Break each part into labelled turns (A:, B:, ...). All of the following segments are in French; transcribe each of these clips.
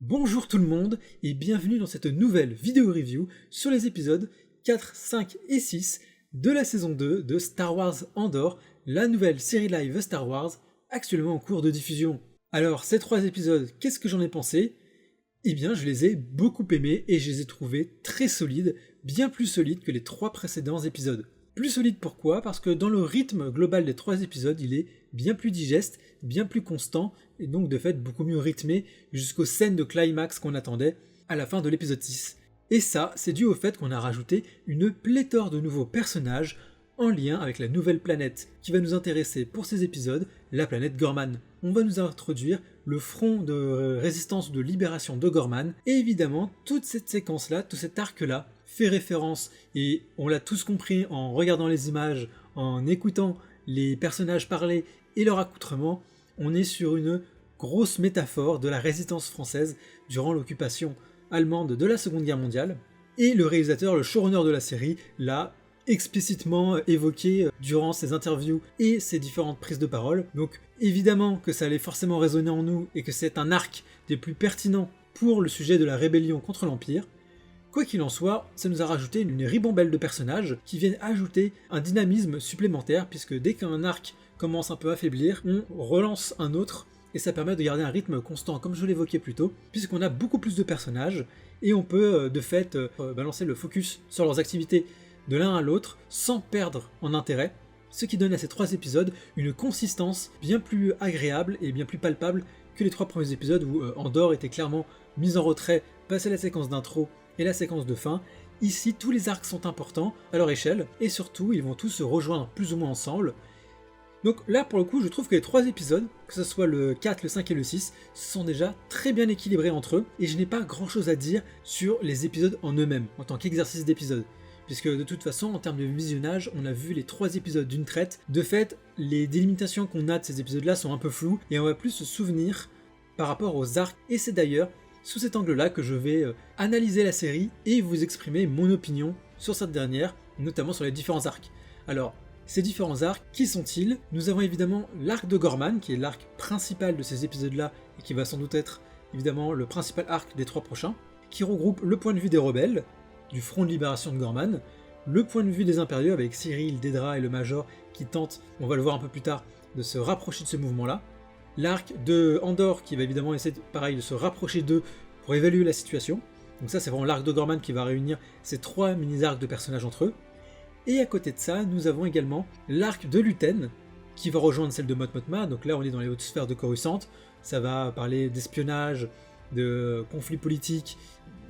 A: Bonjour tout le monde et bienvenue dans cette nouvelle vidéo review sur les épisodes 4, 5 et 6 de la saison 2 de Star Wars Andor, la nouvelle série live Star Wars actuellement en cours de diffusion. Alors ces 3 épisodes, qu'est-ce que j'en ai pensé ? Eh bien je les ai beaucoup aimés et je les ai trouvés très solides, bien plus solides que les 3 précédents épisodes. Plus solide pourquoi ? Parce que dans le rythme global des 3 épisodes, il est bien plus digeste, bien plus constant, et donc de fait beaucoup mieux rythmé jusqu'aux scènes de climax qu'on attendait à la fin de l'épisode 6. Et ça, c'est dû au fait qu'on a rajouté une pléthore de nouveaux personnages en lien avec la nouvelle planète qui va nous intéresser pour ces épisodes, la planète Gorman. On va nous introduire le front de résistance ou de libération de Gorman, et évidemment toute cette séquence-là, tout cet arc-là, fait référence, et on l'a tous compris en regardant les images, en écoutant les personnages parler et leur accoutrement, on est sur une grosse métaphore de la résistance française durant l'occupation allemande de la Seconde Guerre mondiale, et le réalisateur, le showrunner de la série, l'a explicitement évoqué durant ses interviews et ses différentes prises de parole. Donc évidemment que ça allait forcément résonner en nous et que c'est un arc des plus pertinents pour le sujet de la rébellion contre l'Empire. Quoi qu'il en soit, ça nous a rajouté une ribambelle de personnages qui viennent ajouter un dynamisme supplémentaire, puisque dès qu'un arc commence un peu à faiblir, on relance un autre, et ça permet de garder un rythme constant, comme je l'évoquais plus tôt, puisqu'on a beaucoup plus de personnages, et on peut de fait balancer le focus sur leurs activités de l'un à l'autre, sans perdre en intérêt, ce qui donne à ces 3 épisodes une consistance bien plus agréable et bien plus palpable que les 3 premiers épisodes où Andor était clairement mis en retrait, passé la séquence d'intro et la séquence de fin. Ici, tous les arcs sont importants à leur échelle, et surtout, ils vont tous se rejoindre plus ou moins ensemble. Donc là, pour le coup, je trouve que les 3 épisodes, que ce soit le 4, le 5 et le 6, sont déjà très bien équilibrés entre eux, et je n'ai pas grand chose à dire sur les épisodes en eux-mêmes, en tant qu'exercice d'épisode. Puisque de toute façon, en termes de visionnage, on a vu les 3 épisodes d'une traite. De fait, les délimitations qu'on a de ces épisodes-là sont un peu floues, et on va plus se souvenir par rapport aux arcs, et c'est d'ailleurs sous cet angle-là que je vais analyser la série et vous exprimer mon opinion sur cette dernière, notamment sur les différents arcs. Alors, ces différents arcs, qui sont-ils ? Nous avons évidemment l'arc de Gorman, qui est l'arc principal de ces épisodes-là, et qui va sans doute être évidemment le principal arc des 3 prochains, qui regroupe le point de vue des rebelles, du front de libération de Gorman, le point de vue des impériaux avec Cyril, Dedra et le Major qui tentent, on va le voir un peu plus tard, de se rapprocher de ce mouvement-là, l'arc de Andor qui va évidemment essayer pareil de se rapprocher d'eux pour évaluer la situation. Donc ça c'est vraiment l'arc de Gorman qui va réunir ces 3 mini-arcs de personnages entre eux. Et à côté de ça, nous avons également l'arc de Luten qui va rejoindre celle de Mot Mothma. Donc là on est dans les hautes sphères de Coruscant. Ça va parler d'espionnage, de conflits politiques,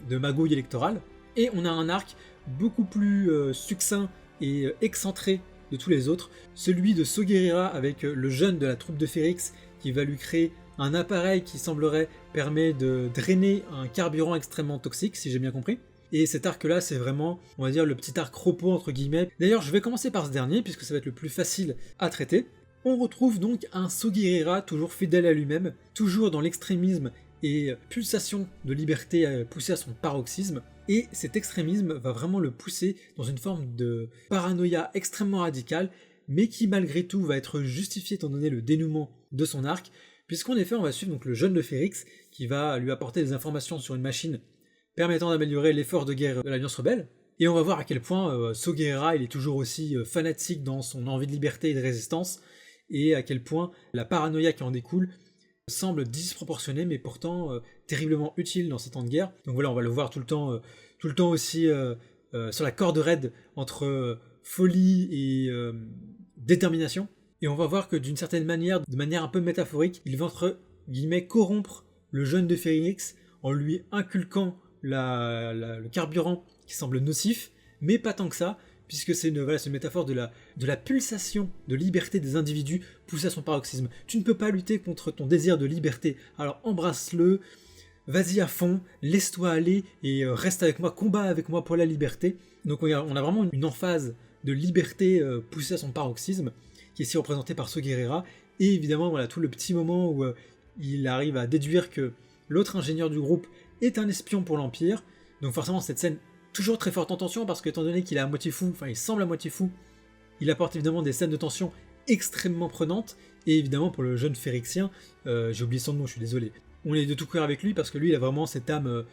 A: de magouille électorale. Et on a un arc beaucoup plus succinct et excentré de tous les autres, celui de Saw Gerrera avec le jeune de la troupe de Ferrix qui va lui créer un appareil qui semblerait permettre de drainer un carburant extrêmement toxique, si j'ai bien compris. Et cet arc-là, c'est vraiment, on va dire, le petit arc repos, entre guillemets. D'ailleurs, je vais commencer par ce dernier, puisque ça va être le plus facile à traiter. On retrouve donc un Saw Gerrera toujours fidèle à lui-même, toujours dans l'extrémisme et pulsation de liberté poussée à son paroxysme. Et cet extrémisme va vraiment le pousser dans une forme de paranoïa extrêmement radicale, mais qui malgré tout va être justifié étant donné le dénouement de son arc, puisqu'en effet on va suivre donc le jeune de Ferrix qui va lui apporter des informations sur une machine permettant d'améliorer l'effort de guerre de l'Alliance Rebelle, et on va voir à quel point Saw Gerrera il est toujours aussi fanatique dans son envie de liberté et de résistance, et à quel point la paranoïa qui en découle semble disproportionnée mais pourtant terriblement utile dans ces temps de guerre. Donc voilà, on va le voir tout le temps aussi sur la corde raide entre folie et détermination. Et on va voir que d'une certaine manière, de manière un peu métaphorique, il va entre guillemets corrompre le jeune de Ferrix en lui inculquant le carburant qui semble nocif, mais pas tant que ça, puisque c'est une métaphore de la pulsation de liberté des individus poussée à son paroxysme. Tu ne peux pas lutter contre ton désir de liberté, alors embrasse-le, vas-y à fond, laisse-toi aller et reste avec moi, combat avec moi pour la liberté. Donc on a vraiment une emphase de liberté poussée à son paroxysme, qui est ici représenté par Saw Gerrera, et évidemment voilà tout le petit moment où il arrive à déduire que l'autre ingénieur du groupe est un espion pour l'Empire. Donc forcément cette scène toujours très forte en tension, parce qu'étant donné qu'il est à moitié fou, enfin il semble à moitié fou, il apporte évidemment des scènes de tension extrêmement prenantes, et évidemment pour le jeune Ferrixien, j'ai oublié son nom, je suis désolé, on est de tout cœur avec lui parce que lui il a vraiment cette âme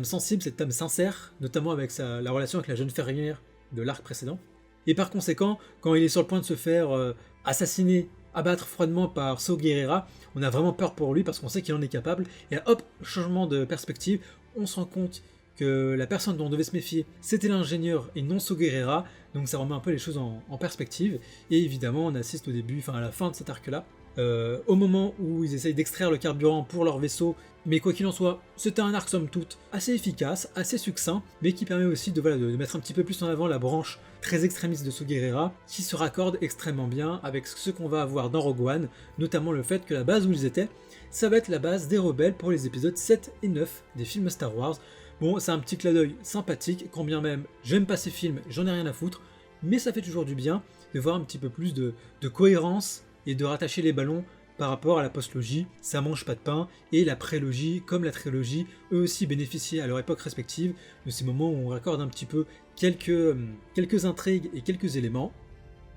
A: sensible, cette âme sincère, notamment avec la relation avec la jeune fermière de l'arc précédent. Et par conséquent, quand il est sur le point de se faire assassiner, abattre froidement par Saw Gerrera, on a vraiment peur pour lui parce qu'on sait qu'il en est capable. Et là, hop, changement de perspective, on se rend compte que la personne dont on devait se méfier, c'était l'ingénieur et non Saw Gerrera, donc ça remet un peu les choses en perspective. Et évidemment, on assiste au début, enfin à la fin de cet arc-là, au moment où ils essayent d'extraire le carburant pour leur vaisseau, mais quoi qu'il en soit, c'était un arc somme toute assez efficace, assez succinct, mais qui permet aussi de mettre un petit peu plus en avant la branche très extrémiste de Saw Gerrera, qui se raccorde extrêmement bien avec ce qu'on va avoir dans Rogue One, notamment le fait que la base où ils étaient, ça va être la base des rebelles pour les épisodes 7 et 9 des films Star Wars. Bon, c'est un petit clin d'œil sympathique, quand bien même j'aime pas ces films, j'en ai rien à foutre, mais ça fait toujours du bien de voir un petit peu plus de cohérence et de rattacher les ballons par rapport à la postlogie, ça mange pas de pain, et la prélogie, comme la trilogie, eux aussi bénéficiaient à leur époque respective de ces moments où on raccorde un petit peu quelques intrigues et quelques éléments.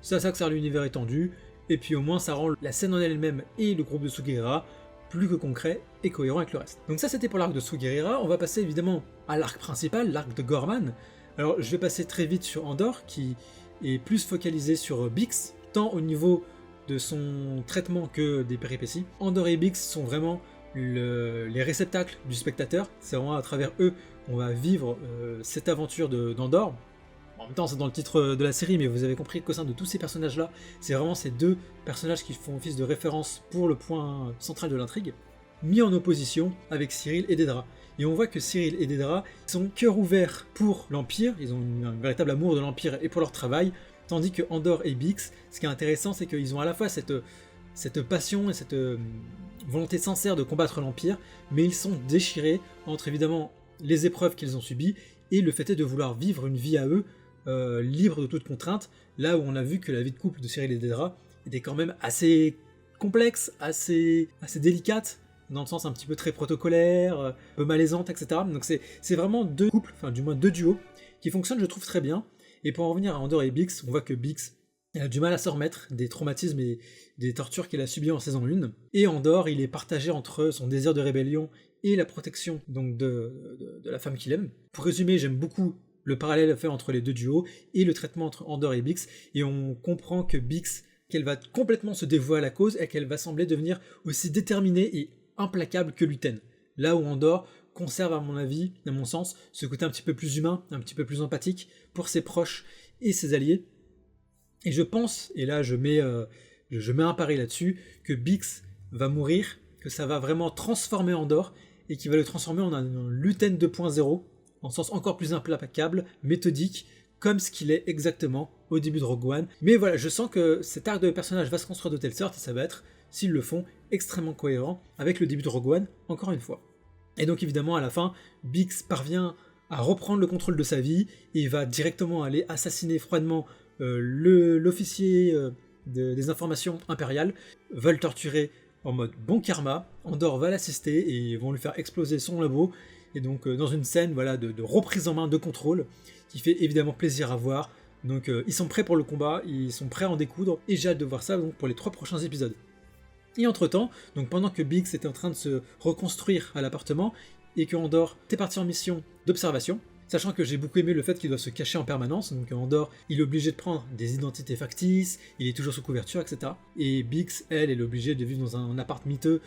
A: C'est à ça que sert l'univers étendu, et puis au moins ça rend la scène en elle-même et le groupe de Saw Gerrera plus que concret et cohérent avec le reste. Donc ça c'était pour l'arc de Saw Gerrera, on va passer évidemment à l'arc principal, l'arc de Gorman. Alors je vais passer très vite sur Andor, qui est plus focalisé sur Bix, tant au niveau de son traitement que des péripéties. Andor et Bix sont vraiment les réceptacles du spectateur, c'est vraiment à travers eux qu'on va vivre cette aventure d'Andor. En même temps c'est dans le titre de la série, mais vous avez compris qu'au sein de tous ces personnages là, c'est vraiment ces deux personnages qui font office de référence pour le point central de l'intrigue, mis en opposition avec Cyril et Dedra. Et on voit que Cyril et Dedra sont cœur ouvert pour l'Empire, ils ont un véritable amour de l'Empire et pour leur travail, tandis que Andor et Bix, ce qui est intéressant, c'est qu'ils ont à la fois cette passion et cette volonté sincère de combattre l'Empire, mais ils sont déchirés entre évidemment les épreuves qu'ils ont subies et le fait est de vouloir vivre une vie à eux, libre de toute contrainte, là où on a vu que la vie de couple de Cyril et Dedra était quand même assez complexe, assez délicate, dans le sens un petit peu très protocolaire, un peu malaisante, etc. Donc c'est vraiment deux couples, enfin du moins deux duos, qui fonctionnent je trouve très bien. Et pour en revenir à Andor et Bix, on voit que Bix a du mal à se remettre des traumatismes et des tortures qu'il a subies en saison 1. Et Andor, il est partagé entre son désir de rébellion et la protection donc de la femme qu'il aime. Pour résumer, j'aime beaucoup le parallèle fait entre les deux duos et le traitement entre Andor et Bix. Et on comprend que Bix, qu'elle va complètement se dévouer à la cause et qu'elle va sembler devenir aussi déterminée et implacable que Luten. Là où Andor conserve à mon avis, à mon sens, ce côté un petit peu plus humain, un petit peu plus empathique pour ses proches et ses alliés. Et je pense, et là je mets un pari là-dessus, que Bix va mourir, que ça va vraiment transformer Andor, et qu'il va le transformer en un Luten 2.0, en sens encore plus implacable, méthodique, comme ce qu'il est exactement au début de Rogue One. Mais voilà, je sens que cet arc de personnage va se construire de telle sorte, et ça va être, s'ils le font, extrêmement cohérent avec le début de Rogue One, encore une fois. Et donc évidemment à la fin, Bix parvient à reprendre le contrôle de sa vie et va directement aller assassiner froidement l'officier des informations impériales, va le torturer en mode bon karma, Andor va l'assister et vont lui faire exploser son labo, et donc dans une scène voilà, de reprise en main, de contrôle, qui fait évidemment plaisir à voir. Donc ils sont prêts pour le combat, ils sont prêts à en découdre, et j'ai hâte de voir ça donc, pour les 3 prochains épisodes. Et entre-temps, donc pendant que Bix était en train de se reconstruire à l'appartement, et que Andor était parti en mission d'observation, sachant que j'ai beaucoup aimé le fait qu'il doit se cacher en permanence, donc Andor, il est obligé de prendre des identités factices, il est toujours sous couverture, etc. Et Bix, elle, est obligée de vivre dans un appart miteux,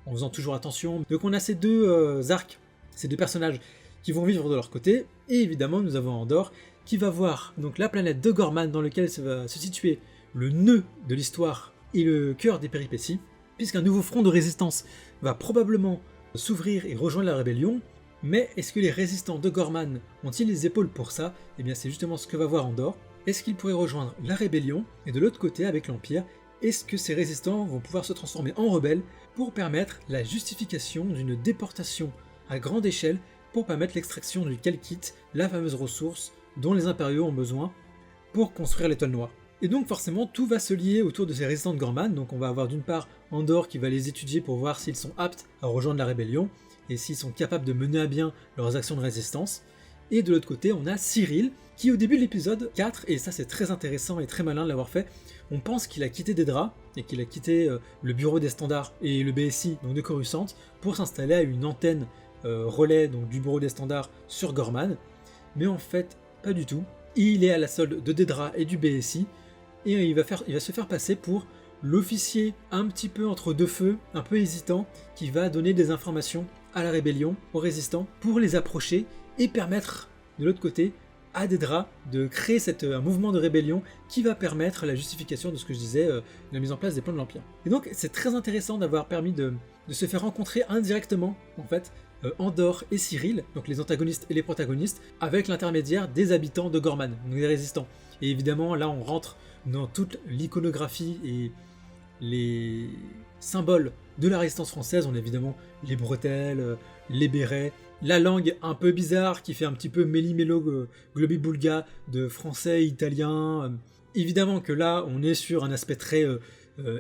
A: en faisant toujours attention. Donc on a ces deux arcs, ces deux personnages qui vont vivre de leur côté, et évidemment nous avons Andor, qui va voir donc la planète de Gorman, dans laquelle va se situer le nœud de l'histoire et le cœur des péripéties, puisqu'un nouveau front de résistance va probablement s'ouvrir et rejoindre la rébellion. Mais est-ce que les résistants de Gorman ont-ils les épaules pour ça? Eh bien c'est justement ce que va voir Andor. Est-ce qu'ils pourraient rejoindre la rébellion? Et de l'autre côté, avec l'Empire, est-ce que ces résistants vont pouvoir se transformer en rebelles pour permettre la justification d'une déportation à grande échelle pour permettre l'extraction du Kelkit, la fameuse ressource dont les impériaux ont besoin pour construire l'étoile noire? Et donc forcément tout va se lier autour de ces résistants de Gorman, donc on va avoir d'une part Andor qui va les étudier pour voir s'ils sont aptes à rejoindre la rébellion, et s'ils sont capables de mener à bien leurs actions de résistance, Et de l'autre côté, on a Cyril, qui au début de l'épisode 4, et ça c'est très intéressant et très malin de l'avoir fait, on pense qu'il a quitté Dedra, et qu'il a quitté le bureau des standards et le BSI donc de Coruscant, pour s'installer à une antenne relais donc du bureau des standards sur Gorman. Mais en fait, pas du tout. Il est à la solde de Dedra et du BSI, et il va se faire passer pour l'officier un petit peu entre deux feux, un peu hésitant, qui va donner des informations à la rébellion, aux résistants, pour les approcher et permettre, de l'autre côté, à Dedra de créer un mouvement de rébellion qui va permettre la justification de ce que je disais, la mise en place des plans de l'Empire. Et donc c'est très intéressant d'avoir permis de se faire rencontrer indirectement, en fait, Andor et Cyril, donc les antagonistes et les protagonistes, avec l'intermédiaire des habitants de Gorman, donc des résistants. Et évidemment, là on rentre dans toute l'iconographie et les symboles de la résistance française. On a évidemment les bretelles, les bérets, la langue un peu bizarre qui fait un petit peu méli-mélo globi-boulga de français, italien. Évidemment que là on est sur un aspect très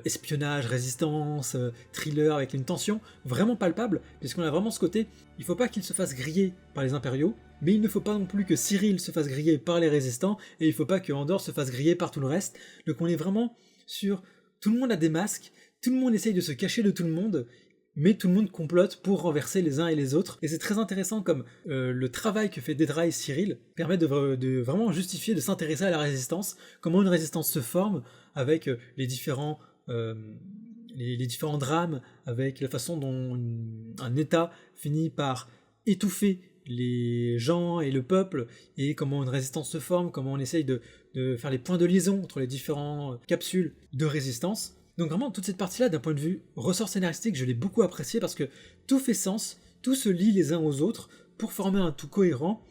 A: espionnage, résistance, thriller avec une tension vraiment palpable, puisqu'on a vraiment ce côté, il faut pas qu'il se fasse griller par les impériaux, mais il ne faut pas non plus que Cyril se fasse griller par les résistants, et il faut pas que Andor se fasse griller par tout le reste. Donc on est vraiment sur tout le monde a des masques, tout le monde essaye de se cacher de tout le monde, mais tout le monde complote pour renverser les uns et les autres. Et c'est très intéressant comme le travail que fait Dedra et Cyril permet de vraiment justifier, de s'intéresser à la résistance, comment une résistance se forme avec les différents drames, avec la façon dont un État finit par étouffer les gens et le peuple, et comment une résistance se forme, comment on essaye de faire les points de liaison entre les différentes capsules de résistance. Donc vraiment, toute cette partie-là, d'un point de vue ressort scénaristique, je l'ai beaucoup apprécié parce que tout fait sens, tout se lie les uns aux autres pour former un tout cohérent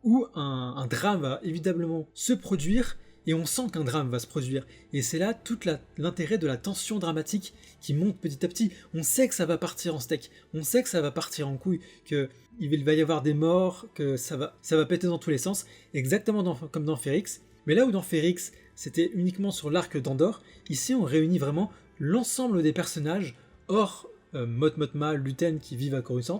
A: où un drame va évidemment se produire, et on sent qu'un drame va se produire. Et c'est là tout l'intérêt de la tension dramatique qui monte petit à petit. On sait que ça va partir en steak, on sait que ça va partir en couille, qu'il va y avoir des morts, que ça va péter dans tous les sens, exactement comme dans Ferrix. Mais là où dans Ferrix, c'était uniquement sur l'arc d'Andor, ici on réunit vraiment l'ensemble des personnages, hors Mot Mothma, Luten qui vivent à Coruscant,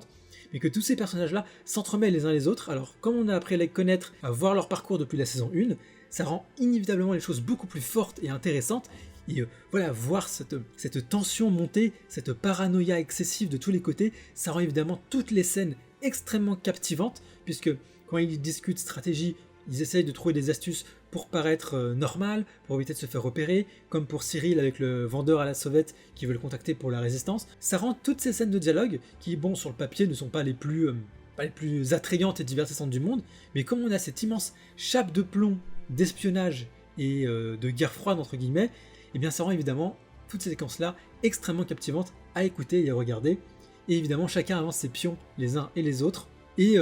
A: mais que tous ces personnages-là s'entremêlent les uns les autres. Alors comme on a appris à les connaître, à voir leur parcours depuis la saison 1, ça rend inévitablement les choses beaucoup plus fortes et intéressantes. Et voilà, voir cette tension monter, cette paranoïa excessive de tous les côtés, ça rend évidemment toutes les scènes extrêmement captivantes, puisque quand ils discutent stratégie, ils essayent de trouver des astuces pour paraître normal, pour éviter de se faire repérer, comme pour Cyril avec le vendeur à la sauvette qui veut le contacter pour la résistance. Ça rend toutes ces scènes de dialogue, qui bon sur le papier ne sont pas les plus attrayantes et divertissantes du monde, mais comme on a cette immense chape de plomb d'espionnage et de guerre froide entre guillemets, et bien ça rend évidemment toutes ces séquences-là extrêmement captivantes à écouter et à regarder. Et évidemment chacun avance ses pions les uns et les autres, et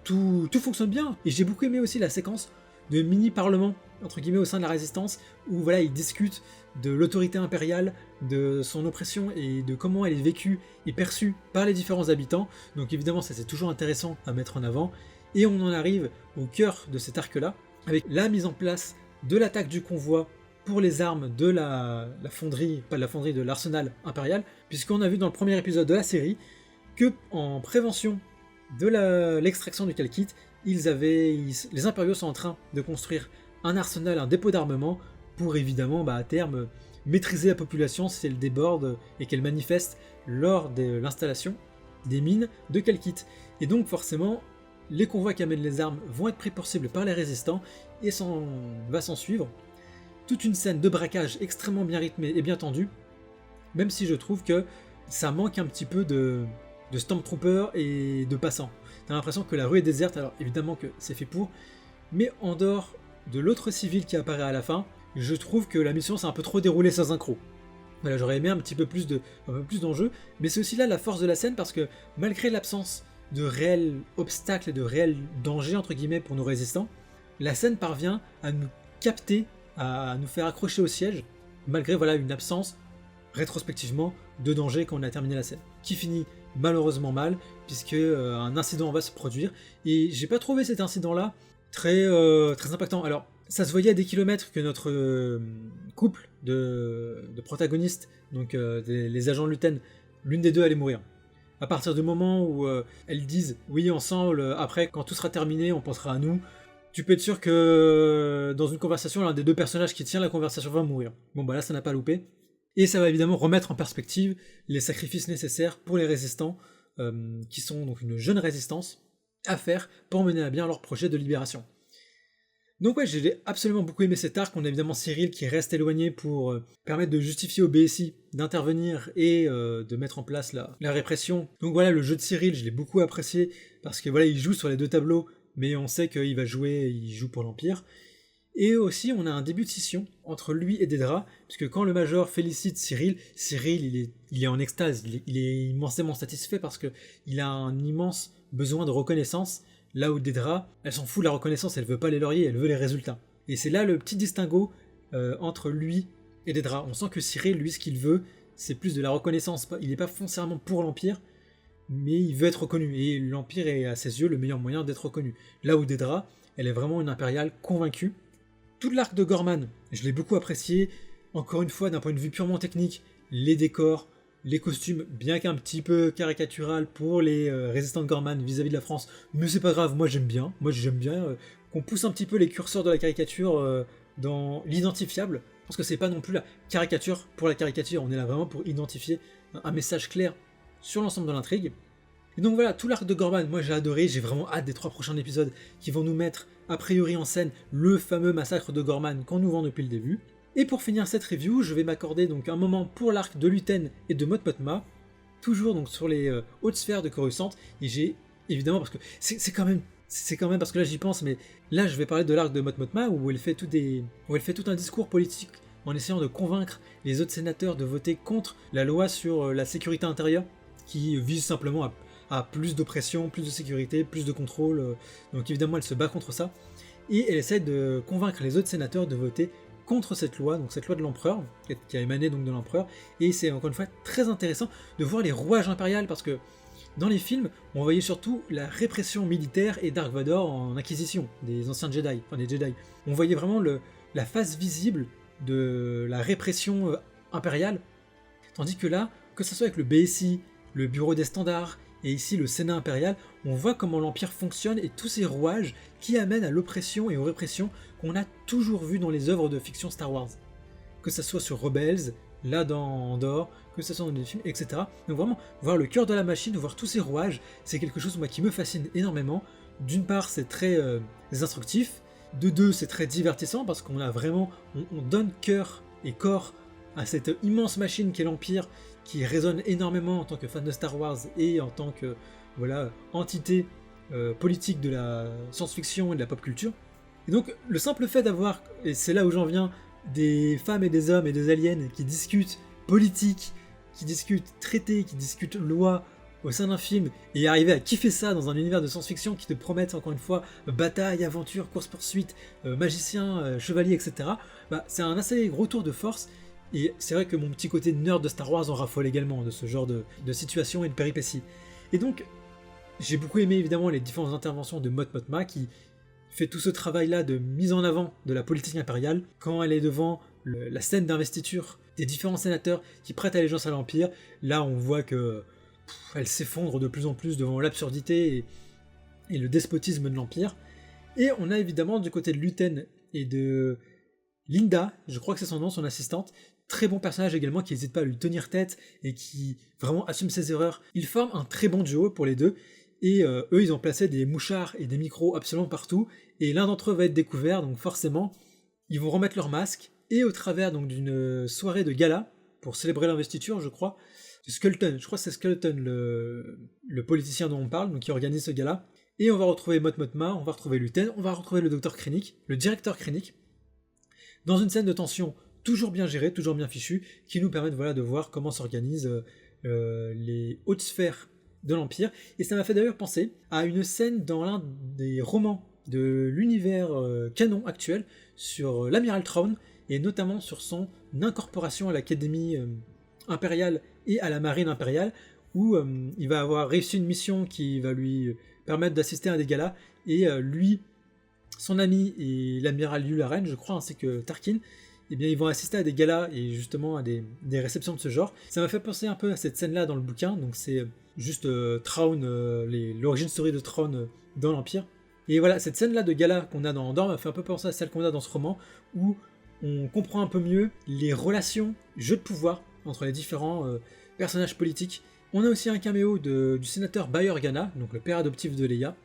A: tout fonctionne bien. Et j'ai beaucoup aimé aussi la séquence de mini-parlement entre guillemets au sein de la résistance, où voilà ils discutent de l'autorité impériale, de son oppression et de comment elle est vécue et perçue par les différents habitants. Donc évidemment ça c'est toujours intéressant à mettre en avant, et on en arrive au cœur de cet arc-là, avec la mise en place de l'attaque du convoi pour les armes de la fonderie, pas de la fonderie, de l'arsenal impérial, puisqu'on a vu dans le premier épisode de la série que en prévention de l'extraction du Calkite, les impériaux sont en train de construire un arsenal, un dépôt d'armement, pour évidemment à terme maîtriser la population si elle déborde et qu'elle manifeste lors de l'installation des mines de Calkite. Et donc forcément, les convois qui amènent les armes vont être pris pour cible par les résistants, et va s'en suivre toute une scène de braquage extrêmement bien rythmée et bien tendue, même si je trouve que ça manque un petit peu de Stormtroopers et de passants. T'as l'impression que la rue est déserte, alors évidemment que c'est fait pour, mais en dehors de l'autre civil qui apparaît à la fin, je trouve que la mission s'est un peu trop déroulée sans synchro. Voilà, j'aurais aimé un peu plus d'enjeux, mais c'est aussi là la force de la scène, parce que malgré l'absence de réels obstacles et de réels dangers entre guillemets pour nos résistants, la scène parvient à nous capter, à nous faire accrocher au siège, malgré une absence rétrospectivement de danger quand on a terminé la scène, qui finit malheureusement mal, puisque un incident va se produire, et j'ai pas trouvé cet incident-là très impactant. Alors, ça se voyait à des kilomètres que notre couple de protagonistes, donc les agents Luten, l'une des deux allait mourir. À partir du moment où elles disent oui ensemble, après quand tout sera terminé, on pensera à nous, tu peux être sûr que dans une conversation, l'un des deux personnages qui tient la conversation va mourir. Bon bah là ça n'a pas loupé. Et ça va évidemment remettre en perspective les sacrifices nécessaires pour les résistants, qui sont donc une jeune résistance, à faire pour mener à bien leur projet de libération. Donc ouais, j'ai absolument beaucoup aimé cet arc. On a évidemment Cyril qui reste éloigné pour permettre de justifier au BSI d'intervenir et de mettre en place la répression. Donc voilà, le jeu de Cyril, je l'ai beaucoup apprécié parce que voilà, il joue sur les deux tableaux, mais on sait qu'il il joue pour l'Empire. Et aussi, on a un début de scission entre lui et Dedra, puisque quand le Major félicite Cyril, il est en extase, il est immensément satisfait parce qu'il a un immense besoin de reconnaissance. Là où Dedra, elle s'en fout de la reconnaissance, elle veut pas les lauriers, elle veut les résultats. Et c'est là le petit distinguo entre lui et Dedra. On sent que Cyril, lui, ce qu'il veut, c'est plus de la reconnaissance. Il n'est pas foncièrement pour l'Empire, mais il veut être reconnu. Et l'Empire est, à ses yeux, le meilleur moyen d'être reconnu. Là où Dedra, elle est vraiment une impériale convaincue. Tout l'arc de Gorman, je l'ai beaucoup apprécié. Encore une fois, d'un point de vue purement technique, les décors, les costumes, bien qu'un petit peu caricatural pour les résistants de Gorman vis-à-vis de la France, mais c'est pas grave, moi j'aime bien. Qu'on pousse un petit peu les curseurs de la caricature dans l'identifiable, parce que c'est pas non plus la caricature pour la caricature, on est là vraiment pour identifier un message clair sur l'ensemble de l'intrigue. Et donc voilà, tout l'arc de Gorman, moi j'ai adoré, j'ai vraiment hâte des 3 prochains épisodes qui vont nous mettre a priori en scène le fameux massacre de Gorman qu'on nous vend depuis le début. Et pour finir cette review, je vais m'accorder donc un moment pour l'arc de Luten et de Mot Mothma, toujours donc sur les hautes sphères de Coruscant, et j'ai évidemment, parce que c'est quand même parce que là j'y pense, mais là je vais parler de l'arc de Mot Mothma où elle fait tout un discours politique en essayant de convaincre les autres sénateurs de voter contre la loi sur la sécurité intérieure, qui vise simplement à plus d'oppression, plus de sécurité, plus de contrôle, donc évidemment elle se bat contre ça, et elle essaie de convaincre les autres sénateurs de voter contre cette loi, donc cette loi de l'empereur, qui a émané donc de l'empereur, et c'est encore une fois très intéressant de voir les rouages impériaux, parce que dans les films, on voyait surtout la répression militaire et Dark Vador en acquisition, des anciens Jedi, enfin des Jedi. On voyait vraiment la face visible de la répression impériale, tandis que là, que ce soit avec le BSI, le Bureau des Standards, et ici le Sénat impérial, on voit comment l'Empire fonctionne et tous ces rouages qui amènent à l'oppression et aux répressions qu'on a toujours vu dans les œuvres de fiction Star Wars. Que ce soit sur Rebels, là dans Andor, que ce soit dans les films, etc. Donc vraiment, voir le cœur de la machine, voir tous ces rouages, c'est quelque chose moi, qui me fascine énormément. D'une part, c'est très instructif, de deux, c'est très divertissant parce qu'on a vraiment, on donne cœur et corps à cette immense machine qu'est l'Empire, qui résonne énormément en tant que fan de Star Wars et en tant que entité politique de la science-fiction et de la pop culture. Et donc le simple fait d'avoir, et c'est là où j'en viens, des femmes et des hommes et des aliens qui discutent politique, qui discutent traité, qui discutent loi au sein d'un film, et arriver à kiffer ça dans un univers de science-fiction qui te promettent encore une fois bataille, aventure, course-poursuite, magicien, chevalier, etc. C'est un assez gros tour de force. Et c'est vrai que mon petit côté nerd de Star Wars en raffole également de ce genre de situation et de péripéties. Et donc, j'ai beaucoup aimé évidemment les différentes interventions de Mot Mothma qui fait tout ce travail-là de mise en avant de la politique impériale quand elle est devant la scène d'investiture des différents sénateurs qui prêtent allégeance à l'Empire. Là, on voit que elle s'effondre de plus en plus devant l'absurdité et le despotisme de l'Empire. Et on a évidemment du côté de Luten et de Linda, je crois que c'est son nom, son assistante, très bon personnage également qui n'hésite pas à lui tenir tête et qui vraiment assume ses erreurs. Ils forment un très bon duo pour les deux, et eux ils ont placé des mouchards et des micros absolument partout, et l'un d'entre eux va être découvert, donc forcément ils vont remettre leur masque, et au travers donc d'une soirée de gala, pour célébrer l'investiture je crois, de Skelton, je crois que c'est Skelton le politicien dont on parle, donc qui organise ce gala, et on va retrouver Mot Mothma, on va retrouver Luten, on va retrouver le docteur Krennic, le directeur Krennic, dans une scène de tension toujours bien gérée, toujours bien fichue, qui nous permet de voir comment s'organisent les hautes sphères de l'Empire. Et ça m'a fait d'ailleurs penser à une scène dans l'un des romans de l'univers canon actuel sur l'amiral Thrawn, et notamment sur son incorporation à l'Académie impériale et à la marine impériale, où il va avoir réussi une mission qui va lui permettre d'assister à des galas, et lui, son ami et l'amiral Yularen, je crois, ainsi que Tarkin, eh bien, ils vont assister à des galas et justement à des réceptions de ce genre. Ça m'a fait penser un peu à cette scène-là dans le bouquin, donc c'est juste Thrawn, l'origin story de Thrawn dans l'Empire. Et voilà, cette scène-là de gala qu'on a dans Andor m'a fait un peu penser à celle qu'on a dans ce roman, où on comprend un peu mieux les relations, jeux de pouvoir entre les différents personnages politiques. On a aussi un caméo du sénateur Bail Organa, donc le père adoptif de Leia,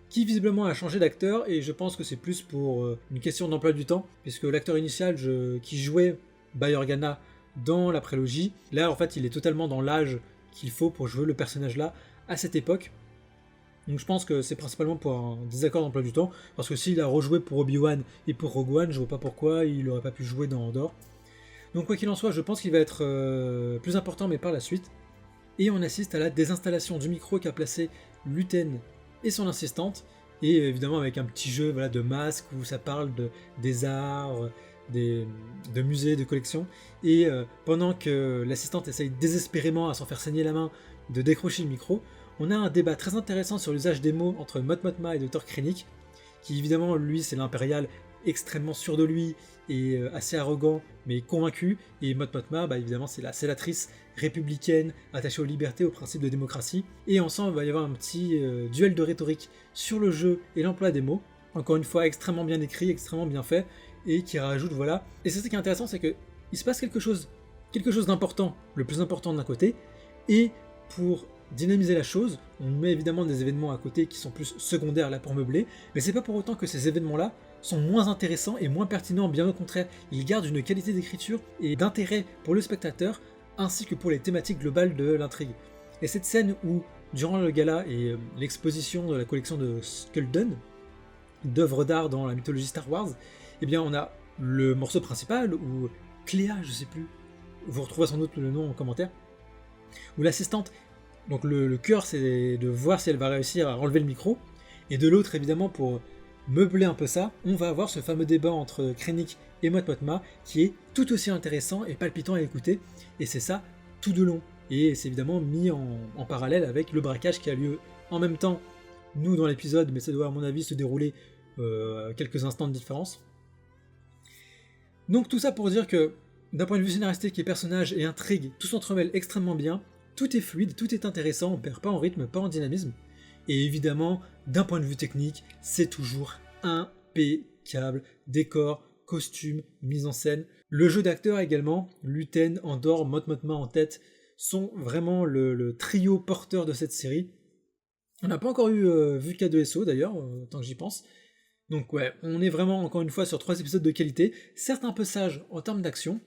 A: qui visiblement a changé d'acteur, et je pense que c'est plus pour une question d'emploi du temps, puisque l'acteur initial qui jouait Bail Organa dans la prélogie, là en fait il est totalement dans l'âge qu'il faut pour jouer le personnage là à cette époque. Donc je pense que c'est principalement pour un désaccord d'emploi du temps, parce que s'il a rejoué pour Obi-Wan et pour Rogue One, je vois pas pourquoi il aurait pas pu jouer dans Andor. Donc quoi qu'il en soit, je pense qu'il va être plus important, mais par la suite. Et on assiste à la désinstallation du micro qu'a placé Luten et son assistante, et évidemment avec un petit jeu de masques où ça parle des arts, de musées, de collections, et pendant que l'assistante essaye désespérément à s'en faire saigner la main de décrocher le micro, on a un débat très intéressant sur l'usage des mots entre Mot Mothma et Dr. Krennic, qui évidemment lui c'est l'impérial extrêmement sûr de lui et assez arrogant mais convaincu, et Mot Mothma évidemment c'est la sénatrice républicaine attachée aux libertés, aux principes de démocratie, et ensemble il va y avoir un petit duel de rhétorique sur le jeu et l'emploi des mots, encore une fois extrêmement bien écrit, extrêmement bien fait, et qui rajoute et c'est ce qui est intéressant, c'est que il se passe quelque chose d'important, le plus important d'un côté, et pour dynamiser la chose, on met évidemment des événements à côté qui sont plus secondaires là pour meubler, mais c'est pas pour autant que ces événements-là sont moins intéressants et moins pertinents, bien au contraire, ils gardent une qualité d'écriture et d'intérêt pour le spectateur, ainsi que pour les thématiques globales de l'intrigue. Et cette scène où, durant le gala et l'exposition de la collection de Skulldugg, d'œuvres d'art dans la mythologie Star Wars, eh bien on a le morceau principal, où Cléa, je sais plus, vous retrouverez sans doute le nom en commentaire, où l'assistante, donc le cœur c'est de voir si elle va réussir à enlever le micro, et de l'autre évidemment pour meubler un peu ça, on va avoir ce fameux débat entre Krennic et Mot Mothma qui est tout aussi intéressant et palpitant à écouter, et c'est ça tout de long, et c'est évidemment mis en parallèle avec le braquage qui a lieu en même temps, nous dans l'épisode, mais ça doit à mon avis se dérouler quelques instants de différence. Donc tout ça pour dire que d'un point de vue scénaristique et personnages et intrigue, tout s'entremêle extrêmement bien, tout est fluide, tout est intéressant, on perd pas en rythme, pas en dynamisme, et évidemment, d'un point de vue technique, c'est toujours impeccable, décor, costume, mise en scène. Le jeu d'acteurs également, Luten, Andor, Mot Mothma en tête, sont vraiment le trio porteur de cette série. On n'a pas encore vu K2SO d'ailleurs, tant que j'y pense. Donc ouais, on est vraiment encore une fois sur 3 épisodes de qualité, certes un peu sage en termes d'action,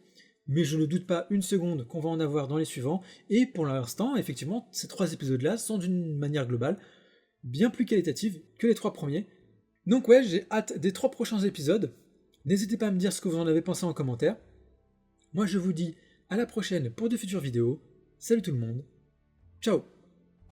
A: mais je ne doute pas une seconde qu'on va en avoir dans les suivants, et pour l'instant, effectivement, ces 3 épisodes-là sont d'une manière globale bien plus qualitative que les 3 premiers. Donc ouais, j'ai hâte des 3 prochains épisodes. N'hésitez pas à me dire ce que vous en avez pensé en commentaire. Moi je vous dis à la prochaine pour de futures vidéos. Salut tout le monde. Ciao.